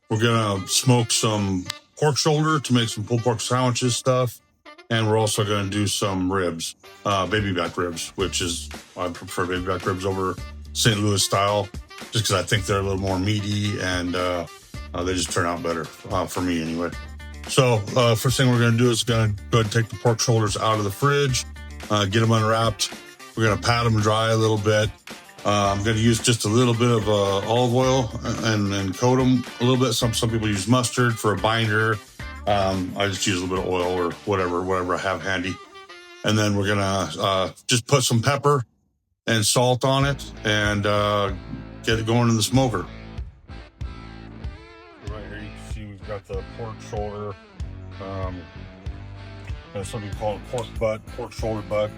We're gonna smoke some pork shoulder to make some pulled pork sandwiches stuff, and we're also gonna do some ribs, baby back ribs, which is I prefer baby back ribs over St. Louis style, just because I think they're a little more meaty and they just turn out better for me anyway. So first thing we're gonna do is gonna go ahead and take the pork shoulders out of the fridge, get them unwrapped. We're gonna pat them dry a little bit. I'm going to use just a little bit of olive oil and coat them a little bit. Some people use mustard for a binder. I just use a little bit of oil or whatever I have handy. And then we're going to just put some pepper and salt on it and get it going in the smoker. Right here you can see we've got the pork shoulder. Some people call it pork shoulder butt.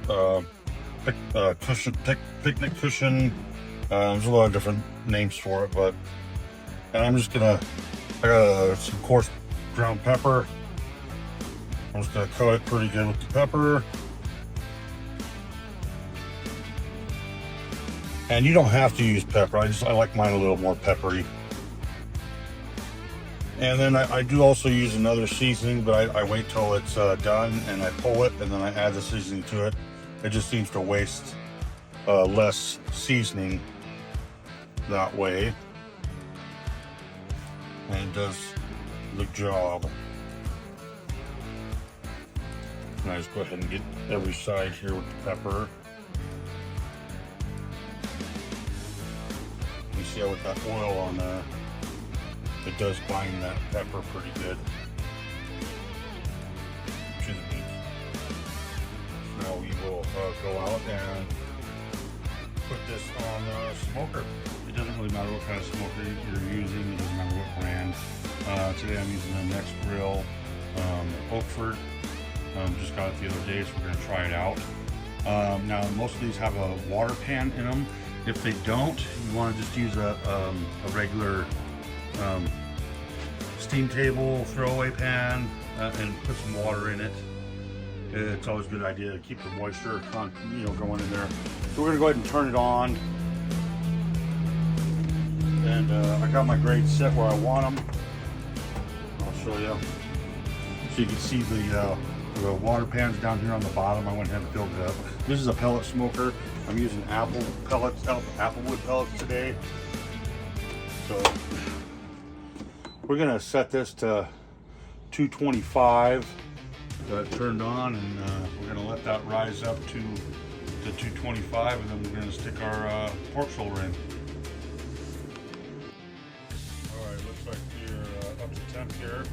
Picnic cushion. There's a lot of different names for it, and I'm just gonna, I got some coarse ground pepper. I'm just gonna coat it pretty good with the pepper. And you don't have to use pepper. I like mine a little more peppery. And then I do also use another seasoning, but I wait till it's done and I pull it and then I add the seasoning to it. It just seems to waste less seasoning that way, and it does the job. And I just go ahead and get every side here with the pepper. You see how with that oil on there, it does bind that pepper pretty good to the meat. Now we will go out and put this on the smoker. It doesn't really matter what kind of smoker you're using, it doesn't matter what brand. Today I'm using the Next Grill Oakford. Just got it the other day, so we're going to try it out. Now most of these have a water pan in them. If they don't, you want to just use a regular steam table throwaway pan and put some water in it. It's always a good idea to keep the moisture going in there. So we're gonna go ahead and turn it on. And I got my grates set where I want them. I'll show you. So you can see the water pans down here on the bottom. I went ahead and filled it up. This is a pellet smoker. I'm using applewood pellets today. So we're gonna set this to 225. Got it turned on, and we're gonna let that rise up to 225, and then we're gonna stick our pork shoulder in. All right, looks like we're up to temp here.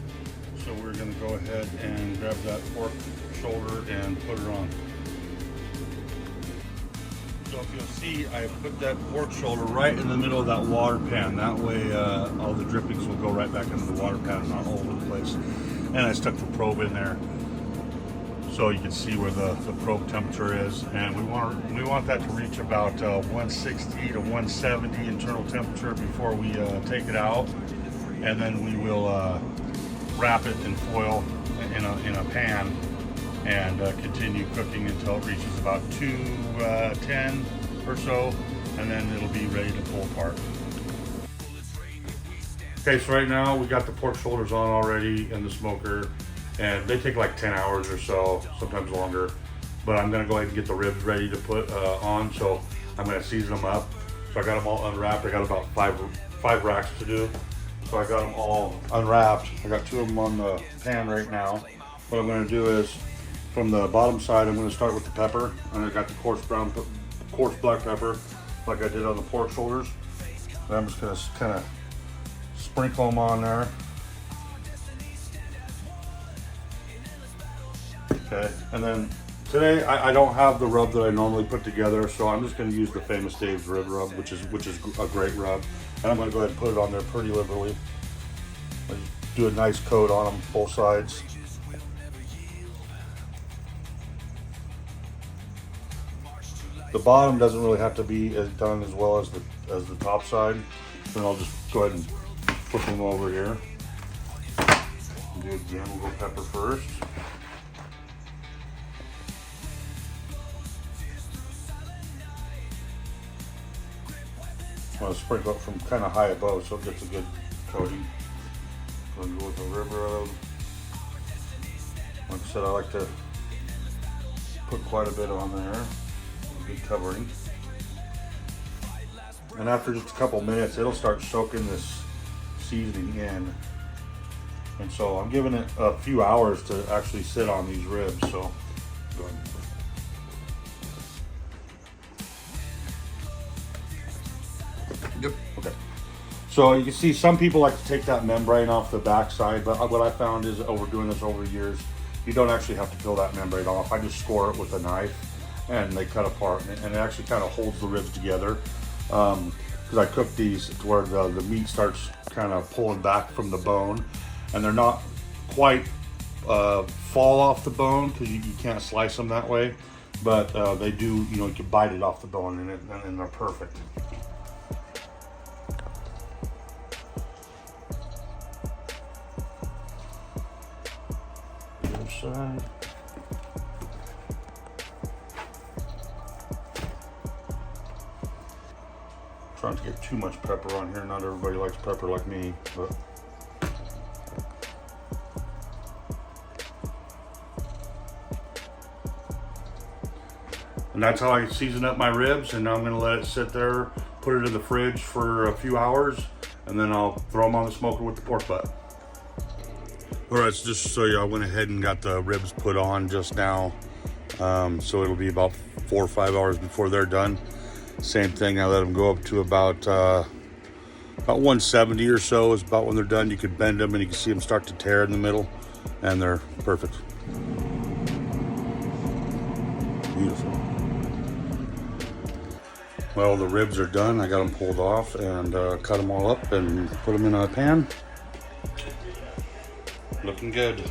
So we're gonna go ahead and grab that pork shoulder and put it on. So if you'll see, I put that pork shoulder right in the middle of that water pan. That way all the drippings will go right back into the water pan, not all over the place. And I stuck the probe in there so you can see where the probe temperature is. And we want that to reach about 160 to 170 internal temperature before we take it out. And then we will wrap it in foil in a pan and continue cooking until it reaches about 210 or so, and then it'll be ready to pull apart. Okay, so right now we got the pork shoulders on already in the smoker, and they take like 10 hours or so, sometimes longer. But I'm gonna go ahead and get the ribs ready to put on, so I'm gonna season them up. So I got them all unwrapped. I got about five racks to do. So I got them all unwrapped. I got 2 of them on the pan right now. What I'm gonna do is, from the bottom side, I'm going to start with the pepper, and I got the coarse black pepper, like I did on the pork shoulders. And I'm just going to kind of sprinkle them on there. Okay, and then today I don't have the rub that I normally put together, so I'm just going to use the Famous Dave's rib rub, which is a great rub, and I'm going to go ahead and put it on there pretty liberally. Do a nice coat on them, both sides. The bottom doesn't really have to be done as well as the top side. Then I'll just go ahead and flip them over here. Do it again. We'll go pepper first. I'll sprinkle it from kind of high above so it gets a good coating. So I'll go with the rib rub. Like I said, I like to put quite a bit on there. Good covering. And after just a couple minutes, it'll start soaking this seasoning in. And so I'm giving it a few hours to actually sit on these ribs. So go ahead. Yep. Okay. So you can see some people like to take that membrane off the backside, but what I found is over doing this over the years, you don't actually have to peel that membrane off. I just score it with a knife and they cut apart, and it actually kind of holds the ribs together. Because I cook these to where the meat starts kind of pulling back from the bone, and they're not quite fall off the bone because you can't slice them that way, but they do, you know, you can bite it off the bone and they're perfect. The other side. Trying to get too much pepper on here. Not everybody likes pepper like me, but and that's how I season up my ribs. And now I'm gonna let it sit there, put it in the fridge for a few hours, and then I'll throw them on the smoker with the pork butt. All right, so just to show you, I went ahead and got the ribs put on just now. So it'll be about 4 or 5 hours before they're done. Same thing, I let them go up to about 170 or so is about when they're done. You could bend them and you can see them start to tear in the middle, and they're perfect. Beautiful. Well, the ribs are done. I got them pulled off and cut them all up and put them in a pan. Looking good.